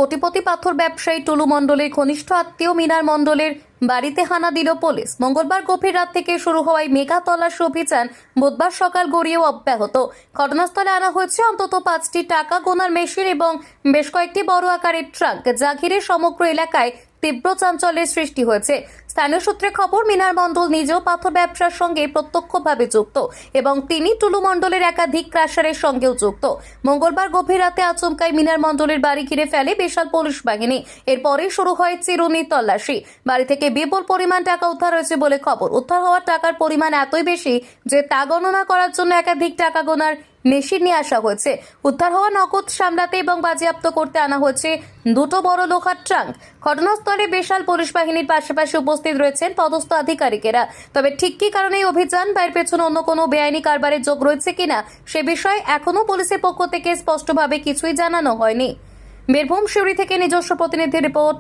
কোটিপতি পাথর ব্যবসায়ী টুলু মণ্ডলের ঘনিষ্ঠ আত্মীয় মিনার মণ্ডলের বাড়িতে হানা দিল পুলিশ। মঙ্গলবার গভীর রাত থেকে শুরু হওয়ায় মেগা তল্লাশি অভিযান বুধবার সকাল গড়িয়েও অব্যাহত। ঘটনাস্থলে আনা হয়েছে অন্তত 5টি টাকা গোনার মেশিন এবং বেশ কয়েকটি বড় আকারের ট্রাক, যা ঘিরে সমগ্র এলাকায় তীব্র চাঞ্চল্যের সৃষ্টি হয়েছে। স্থানীয় সূত্রে খবর, মিনার মণ্ডল নিজেও পাথর ব্যবসার সঙ্গে প্রত্যক্ষভাবে যুক্ত এবং তিনি টুলু মণ্ডলের একাধিক ক্রাশারের সঙ্গেও যুক্ত। মঙ্গলবার গভীর রাতে আচমকাই মিনার মণ্ডলের বাড়ি ঘিরে ফেলে বিশাল পুলিশ বাহিনী। এরপরে শুরু হয় চিরুনি তল্লাশি। বাড়ি থেকে বিপুল পরিমাণ টাকা উদ্ধার হয়েছে বলে খবর। উদ্ধার হওয়া টাকার পরিমাণ এতই বেশি যে তা গণনা করার জন্য একাধিক টাকা গোনার মেশিন নিয়ে আসা হয়েছে। উদ্ধার হওয়া নগদ সামলাতে এবং বাজেয়াপ্ত করতে আনা হয়েছে দুটো বড় লোহার ট্রাঙ্ক। ঘটনাস্থলে বিশাল পুলিশ বাহিনীর পাশাপাশি উপস্থিত রয়েছেন পদস্থ আধিকারিকেরা। তবে ঠিক কী কারণে এই অভিযান বা এর পেছনে অন্য কোনো বেআইনি কারবারের যোগ রয়েছে কিনা সে বিষয়ে এখনও পুলিশের পক্ষ থেকে স্পষ্টভাবে কিছুই জানানো হয়নি। বীরভূম শিউরি থেকে নিজস্ব প্রতিনিধি রিপোর্ট।